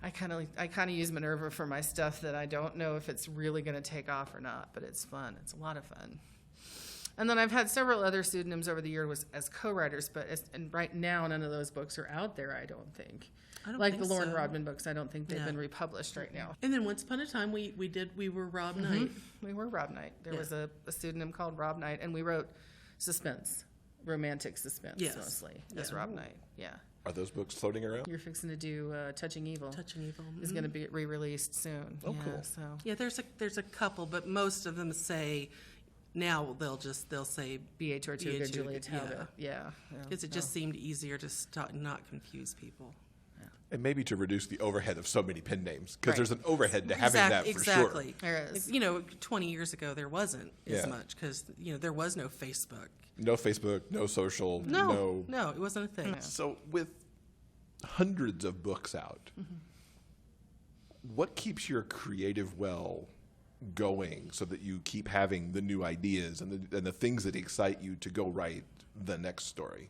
I kind of use Minerva for my stuff that I don't know if it's really going to take off or not, but it's fun. It's a lot of fun. And then I've had several other pseudonyms over the years as co-writers, but and right now none of those books are out there, I don't think. I don't like think the Lauren so. Rodman books, I don't think they've No. been republished right now. And then once upon a time, we were Rob Knight. We were Rob Knight. There Yeah. was a pseudonym called Rob Knight, and we wrote suspense, romantic suspense Yes. mostly as Yeah. Rob Knight. Yeah. Are those books floating around? You're fixing to do Touching Evil. Touching Evil. Is going to be re-released soon. Oh, yeah, cool. So Yeah, there's a couple, but most of them say now they'll say B.A. Tortuga, B.A. Julia Tortuga, Talbot. Yeah. because it just seemed easier to not confuse people. And maybe to reduce the overhead of so many pen names, because Right. there's an overhead to having that for exactly. sure. There is. You know, 20 years ago there wasn't as Yeah. much because you know there was no Facebook. No Facebook, no social, No, it wasn't a thing. So with hundreds of books out, what keeps your creative well going so that you keep having the new ideas and the things that excite you to go write the next story?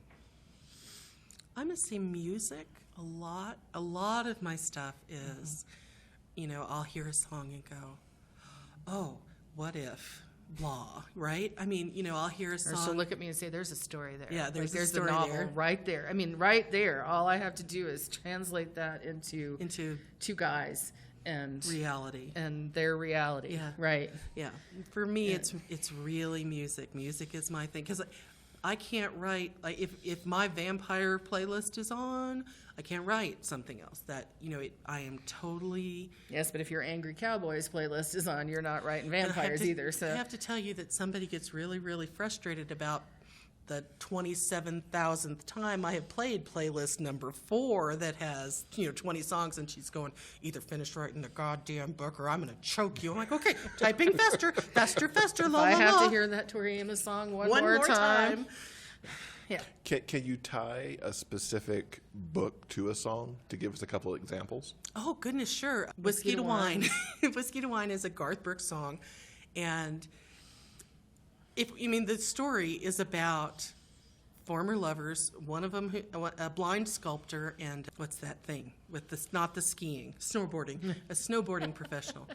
I'm gonna say music a lot. A lot of my stuff is, you know, I'll hear a song and go, oh, what if, blah, right? I mean, you know, I'll hear a Or song. she'll look at me and say, "There's a story there." Yeah, there's a there's story the novel there. right there. I mean, right there. All I have to do is translate that into into 2 guys and reality. their reality. Yeah. Right. Yeah, for me, it's really music. Music is my thing because I can't write like if my vampire playlist is on, I can't write something else. That you know, I am totally. Yes, but if your Angry Cowboys playlist is on, you're not writing vampires either. So I have to tell you that somebody gets really, really frustrated about the 27,000th time I have played playlist number 4 that has 20 songs, and she's going, either finish writing the goddamn book or I'm going to choke you. I'm like, okay, typing faster, faster, la la I have la. to hear that Tori Amos song one One more more time. Yeah. Can you tie a specific book to a song to give us a couple examples? Oh, goodness, sure. Whiskey to Wine. Whiskey to Wine is a Garth Brooks song. And the story is about former lovers, one of them, a blind sculptor, and what's that thing with not the skiing, snowboarding, a snowboarding professional.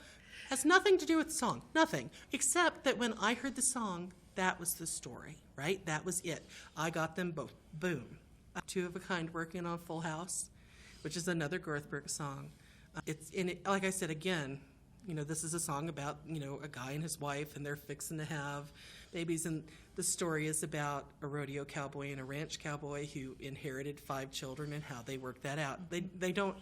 Has nothing to do with the song, nothing, except that when I heard the song, that was the story, right? That was it. I got them both. Boom. 2 of a Kind working on Full House, which is another Garth Brooks song. It's in it, like I said again, this is a song about, a guy and his wife, and they're fixing to have babies. And the story is about a rodeo cowboy and a ranch cowboy who inherited 5 children and how they work that out. They don't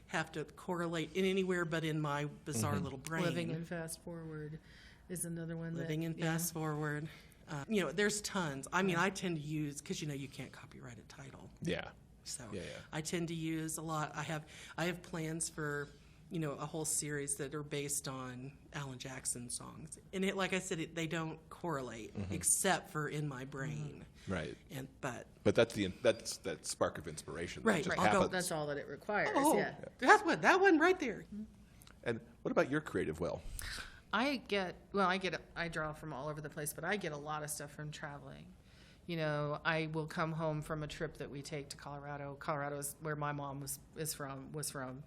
have to correlate in anywhere but in my bizarre little brain. Living in Fast Forward is another one. Living in Fast Forward. There's tons. I mean, I tend to use, because you can't copyright a title. Yeah. So Yeah. I tend to use a lot. I have plans for, a whole series that are based on Alan Jackson songs. And like I said, they don't correlate except for in my brain. Right. But that's that spark of inspiration. Right. That just I'll go- happens. That's all that it requires. oh, Yeah. that one right there. And what about your creative well? I draw from all over the place, but I get a lot of stuff from traveling. I will come home from a trip that we take to Colorado. Colorado is where my mom was from.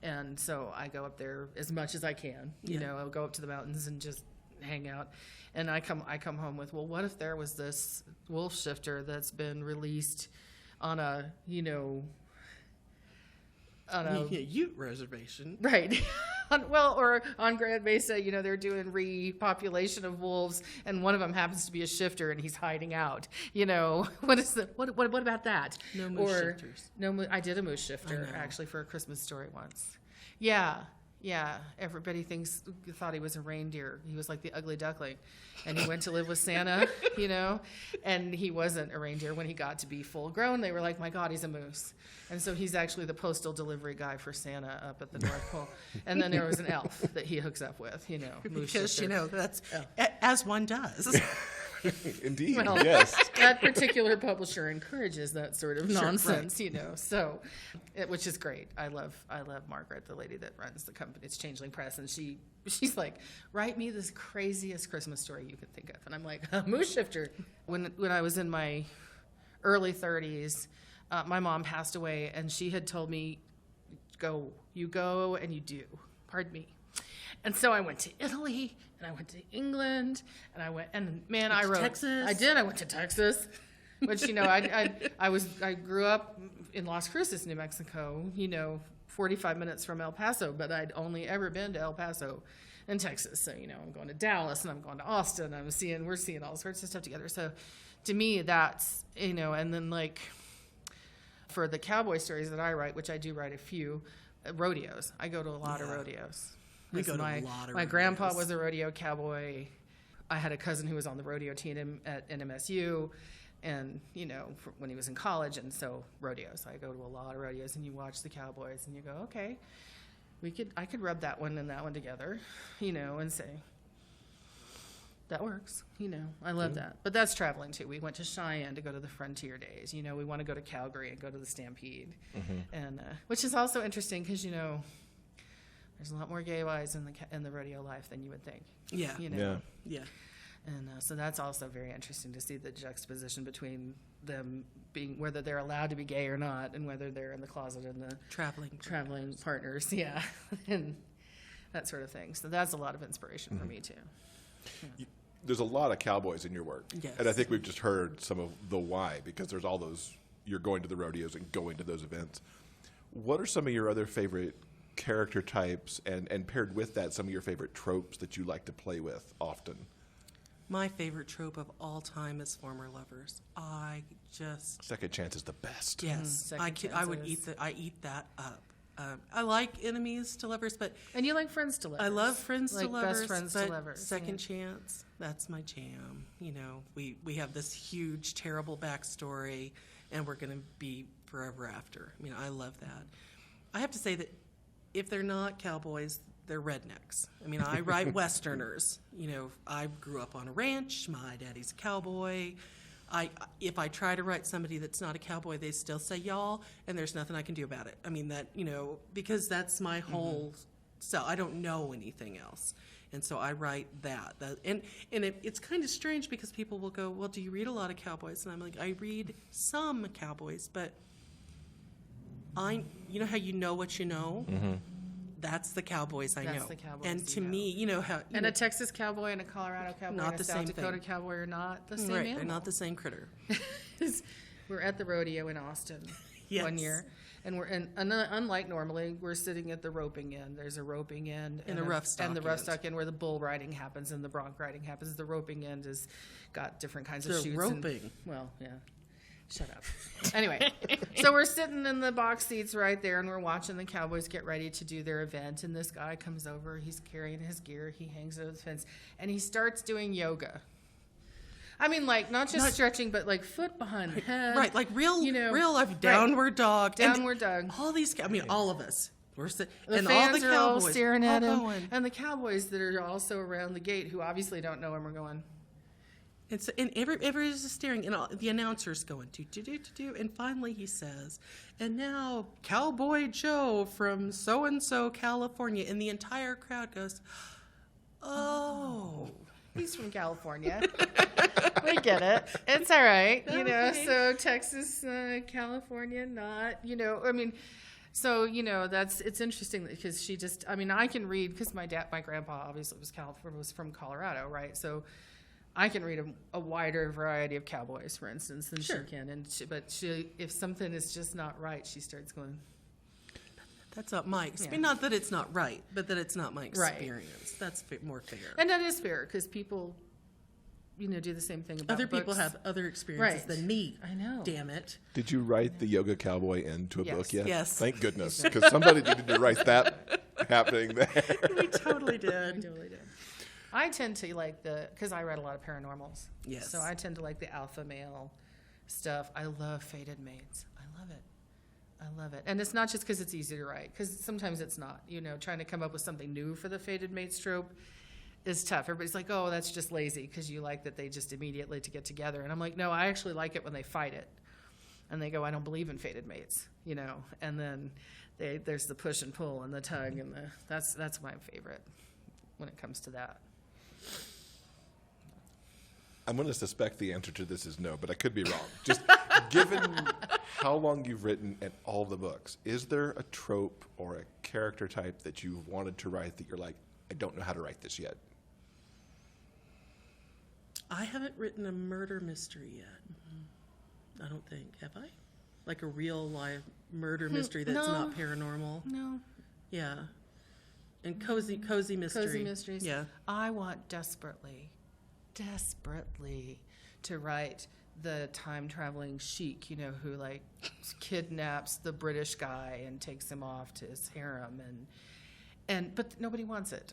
And so I go up there as much as I can. I'll go up to the mountains and just hang out. And I come home with, well, what if there was this wolf shifter that's been released on a Ute reservation. right. Or on Grand Mesa, they're doing repopulation of wolves, and one of them happens to be a shifter, and he's hiding out. What is what about that? No moose shifters. No, I did a moose shifter I know. actually for a Christmas story once. Yeah, Yeah, everybody thought he was a reindeer. He was like the ugly duckling, and he went to live with Santa, and he wasn't a reindeer. When he got to be full grown, they were like, "My God, he's a moose," and so he's actually the postal delivery guy for Santa up at the North Pole. And then there was an elf that he hooks up with, moose Because shifter. that's as one does. Indeed, Well, yes. that particular publisher encourages that sort of Sure, nonsense, so which is great. I love Margaret, the lady that runs the company. It's Changeling Press, and she's like, write me this craziest Christmas story you could think of, and I'm like, moose shifter. When I was in my early 30s, my mom passed away, and she had told me, you go and you do. Pardon me. And so I went to Italy, and I went to England, and I went, and man, I wrote Texas. I did. I went to Texas, which I grew up in Las Cruces, New Mexico. 45 minutes from El Paso, but I'd only ever been to El Paso in Texas. So I'm going to Dallas, and I'm going to Austin. We're seeing all sorts of stuff together. So to me, that's and then like for the cowboy stories that I write, which I do write a few, rodeos. I go to a lot of rodeos. We go to a lot of My rodeos. grandpa was a rodeo cowboy. I had a cousin who was on the rodeo team at NMSU, and when he was in college, and so rodeos. I go to a lot of rodeos, and you watch the cowboys, and you go, okay, I could rub that one and that one together, and say that works. I love that. But that's traveling too. We went to Cheyenne to go to the Frontier Days. We want to go to Calgary and go to the Stampede, and which is also interesting because there's a lot more gay guys in the rodeo life than you would think. Yeah. Yeah. And so that's also very interesting to see the juxtaposition between them being whether they're allowed to be gay or not, and whether they're in the closet and the Traveling partners, yeah, and that sort of thing. So that's a lot of inspiration for me too. There's a lot of cowboys in your work. Yes. And I think we've just heard some of the why, because there's all those, you're going to the rodeos and going to those events. What are some of your other favorite character types, and paired with that, some of your favorite tropes that you like to play with often? My favorite trope of all time is former lovers. Second chance is the best. Yes, Second I would chances. eat that up. I like enemies to lovers, but And you like friends to lovers. I love friends like to lovers. best friends but to lovers. Second yeah. chance, that's my jam. We have this huge, terrible backstory, and we're going to be forever after. I love that. I have to say that if they're not cowboys, they're rednecks. I write Westerners. I grew up on a ranch. My daddy's a cowboy. If I try to write somebody that's not a cowboy, they still say y'all, and there's nothing I can do about it. Because that's my whole self. I don't know anything else. And so I write that. It's kind of strange because people will go, well, do you read a lot of cowboys? And I'm like, I read some cowboys, but you know how you know what you know? Mm-hmm. That's the cowboys I know. That's the cowboys and you to know. me, how... And a Texas cowboy and a Colorado cowboy Not and the a South same Dakota thing. cowboy are not the same right, animal. they're not the same critter. We're at the rodeo in Austin one year, and unlike normally, we're sitting at the roping end. There's a roping end And a rough stock and the rough end. stock end where the bull riding happens and the bronc riding happens. The roping end has got different kinds So of chutes. roping. Well, yeah. Shut up. Anyway, so we're sitting in the box seats right there, and we're watching the cowboys get ready to do their event. And this guy comes over. He's carrying his gear. He hangs it over the fence, and he starts doing yoga. Not just stretching, but like foot behind the head. Right, like real life right. downward dog. Downward dog. All these, all of us. We're The and fans all the are all cowboys staring at him, going. and the cowboys that are also around the gate, who obviously don't know him, are going. And everybody's just staring, and the announcer's going, do. And finally he says, and now Cowboy Joe from so-and-so, California. And the entire crowd goes, oh. He's from California. We get it. It's all right. Okay. So Texas, California, not, So, it's interesting because she just, I can read, because my grandpa obviously was from Colorado, right? So I can read a wider variety of cowboys, for instance, than Sure. she can. But if something is just not right, she starts going, That's not my experience. Yeah. Not that it's not right, but that it's not my Right. experience. That's more fair. and that is fair because people do the same thing about Other people books. have other experiences Right. than me. I know. Damn it. Did you write the Yoga Cowboy into a Yes. book yet? Yes. Thank goodness, because somebody needed to write that happening there. We totally I did. totally did. I tend to like because I read a lot of paranormals. Yes. So I tend to like the alpha male stuff. I love fated mates. I love it. I love it. And it's not just because it's easy to write, because sometimes it's not. Trying to come up with something new for the fated mates trope is tough. Everybody's like, oh, that's just lazy because you like that they just immediately to get together. And I'm like, no, I actually like it when they fight it. And they go, I don't believe in fated mates, And then there's the push and pull and the tug and that's my favorite when it comes to that. I'm going to suspect the answer to this is no, but I could be wrong. Just given how long you've written and all the books, is there a trope or a character type that you've wanted to write that you're like, I don't know how to write this yet? I haven't written a murder mystery yet. I don't think. Have I? Like a real live murder mystery that's no. not paranormal. No. Yeah. And cozy mystery. Cozy mysteries. Yeah. I want desperately to write the time-traveling Chic, who, kidnaps the British guy and takes him off to his harem. But nobody wants it.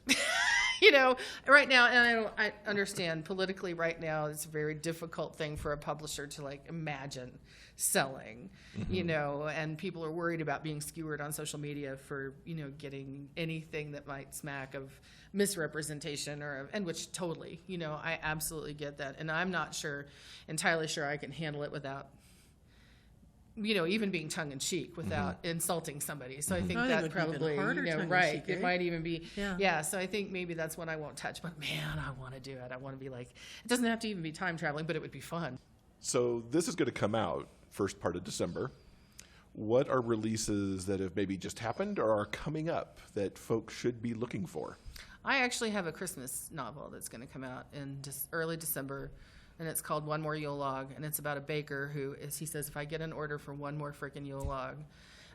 Right now, and I understand politically right now it's a very difficult thing for a publisher to imagine selling, and people are worried about being skewered on social media for, getting anything that might smack of misrepresentation and which totally, I absolutely get that. And I'm not entirely sure I can handle it without, even being tongue-in-cheek without insulting somebody. So I think I think it that would be even probably, harder right, tongue-in-cheek, it eh? might even be, Yeah. so I think maybe that's one I won't touch. But man, I want to do it. I want to be it doesn't have to even be time traveling, but it would be fun. So this is going to come out first part of December. What are releases that have maybe just happened or are coming up that folks should be looking for? I actually have a Christmas novel that's going to come out in early December, and it's called One More Yule Log, and it's about a baker he says, if I get an order for one more freaking Yule Log,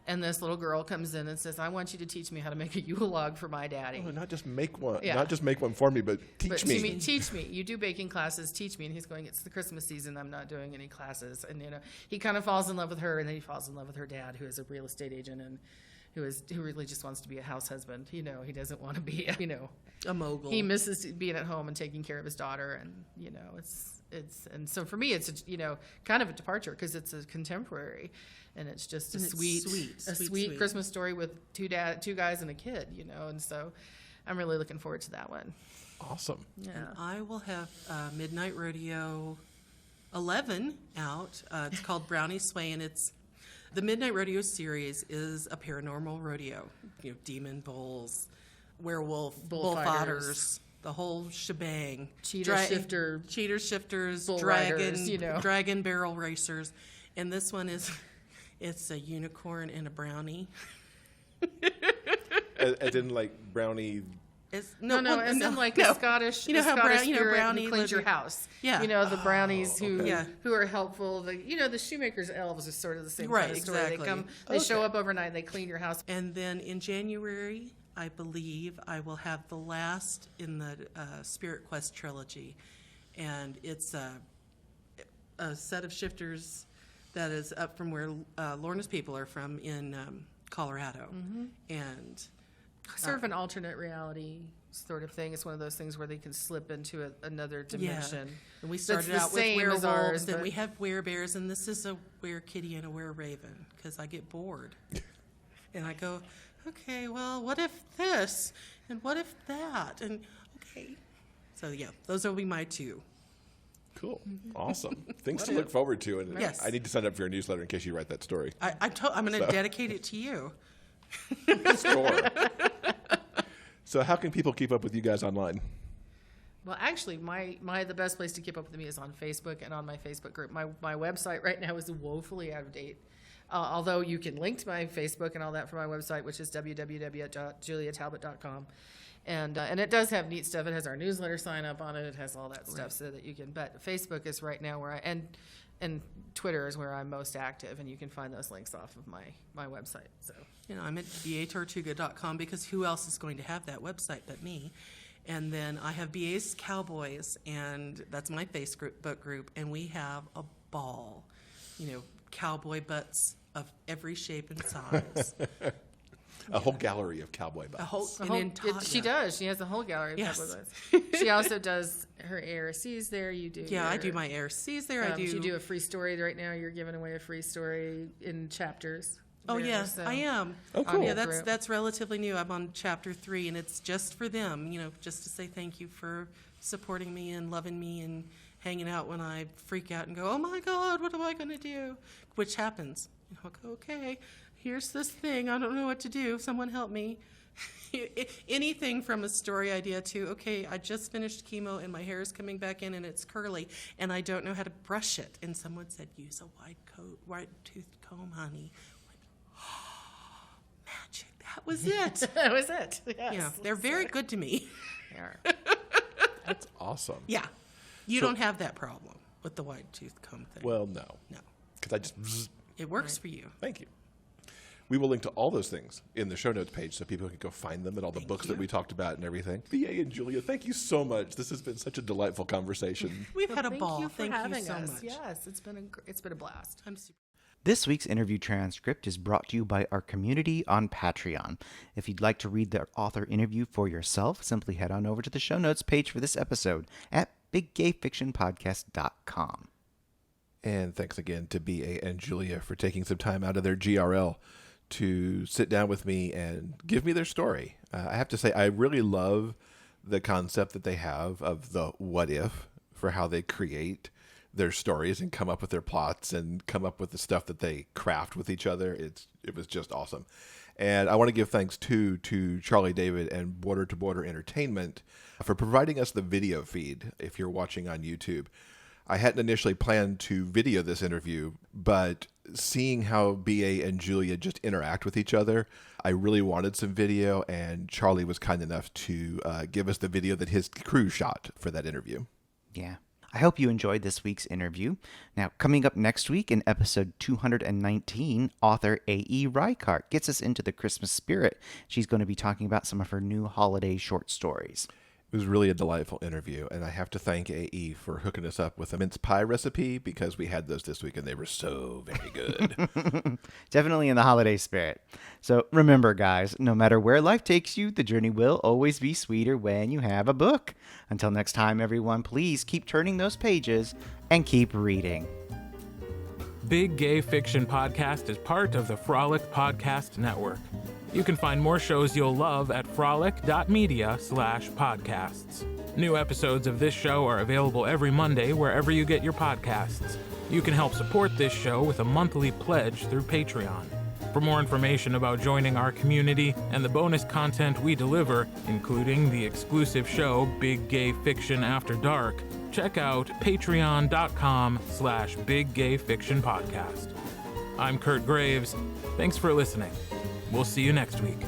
and this little girl comes in and says, I want you to teach me how to make a Yule Log for my daddy. Oh, not just make one, Yeah. not just make one for me, but teach But me. teach me. You do baking classes. Teach me. And he's going, it's the Christmas season. I'm not doing any classes. And he kind of falls in love with her, and then he falls in love with her dad, who is a real estate agent and who really just wants to be a house husband. He doesn't want to be A mogul. he misses being at home and taking care of his daughter, and and so for me it's kind of a departure because it's a contemporary, and it's just a And it's sweet Christmas story with two guys and a kid, and so I'm really looking forward to that one. Awesome. Yeah. And I will have Midnight Rodeo 11 out. It's called Brownie Sway, and the Midnight Rodeo series is a paranormal rodeo. Demon bulls, werewolf, Bullfighters. bullfighters, the whole shebang. Cheater shifter, cheater shifters, bull dragon, riders, dragon barrel racers, and this one it's a unicorn and a brownie. As in brownie. It's, No, well, as in no. a Scottish, You know how Scottish brown- spirit brownie who cleans your lives- house. Yeah. The brownies who okay. Yeah. who are helpful. The shoemaker's elves are sort of the same Right, kind of story. exactly. They show Okay. up overnight and they clean your house. And then in January, I believe, I will have the last in the Spirit Quest trilogy. And it's a set of shifters that is up from where Lorna's people are from in Colorado. And Sort of an alternate reality sort of thing. It's one of those things where they can slip into another dimension. and we That's started the out with same as werewolves, ours, then but- we have werebears, and this is a were-kitty and a were-raven, because I get bored. And I go, okay, well, what if this? And what if that? And, okay. So, yeah, those will be my two. Cool. Awesome. Things to look forward to. And Yes. I need to sign up for your newsletter in case you write that story. I'm going to dedicate it to you. Sure. So how can people keep up with you guys online? Well, actually, the best place to keep up with me is on Facebook and on my Facebook group. My website right now is woefully out of date. Although you can link to my Facebook and all that from my website, which is www.juliatalbot.com. And it does have neat stuff. It has our newsletter sign up on it. It has all that stuff so that you can. But Facebook is right now where and Twitter is where I'm most active, and you can find those links off of my website. So I'm at batortuga.com because who else is going to have that website but me? And then I have BA's Cowboys, and that's my Facebook group, and we have a ball. Cowboy butts of every shape and size. A whole gallery of cowboy butts. She does. She has a whole gallery of Yes. cowboy butts. She also does her ARCs there. You do. Yeah, I do my ARCs there. You do a free story right now. You're giving away a free story in chapters. Oh, there, yes, so- I am. Oh, cool. Yeah, Group. that's relatively new. I'm on chapter 3, and it's just for them, just to say thank you for supporting me and loving me and hanging out when I freak out and go, oh my God, what am I going to do? Which happens. I'll go, okay, here's this thing. I don't know what to do. Someone help me. Anything from a story idea to, okay, I just finished chemo and my hair is coming back in and it's curly and I don't know how to brush it. And someone said, use a wide-toothed comb, honey. Magic. That was it. That was it. Yes. Yeah, they're very good to me. They are. That's awesome. Yeah. You don't have that problem with the wide-toothed comb thing. Well, no. No. Because I just... It works for you. Thank you. We will link to all those things in the show notes page so people can go find them and all the books that we talked about and everything. BA and Julia, thank you so much. This has been such a delightful conversation. We've had a Thank ball. you for Thank having you so us. much. Yes, it's been a blast. I'm super. This week's interview transcript is brought to you by our community on Patreon. If you'd like to read the author interview for yourself, simply head on over to the show notes page for this episode at biggayfictionpodcast.com. And thanks again to BA and Julia for taking some time out of their GRL to sit down with me and give me their story. I have to say, I really love the concept that they have of the what if for how they create their stories and come up with their plots and come up with the stuff that they craft with each other. It was just awesome. And I want to give thanks to Charlie David and Border to Border Entertainment for providing us the video feed if you're watching on YouTube. I hadn't initially planned to video this interview, but seeing how BA and Julia just interact with each other, I really wanted some video, and Charlie was kind enough to give us the video that his crew shot for that interview. Yeah. I hope you enjoyed this week's interview. Now, coming up next week in episode 219, author A.E. Reichardt gets us into the Christmas spirit. She's going to be talking about some of her new holiday short stories. It was really a delightful interview, and I have to thank AE for hooking us up with a mince pie recipe because we had those this week and they were so very good. Definitely in the holiday spirit. So remember, guys, no matter where life takes you, the journey will always be sweeter when you have a book. Until next time, everyone, please keep turning those pages and keep reading. Big Gay Fiction Podcast is part of the Frolic Podcast Network. You can find more shows you'll love at frolic.media/podcasts. New episodes of this show are available every Monday wherever you get your podcasts. You can help support this show with a monthly pledge through Patreon. For more information about joining our community and the bonus content we deliver, including the exclusive show Big Gay Fiction After Dark, check out patreon.com/Big Gay Fiction Podcast. I'm Kirt Graves. Thanks for listening. We'll see you next week.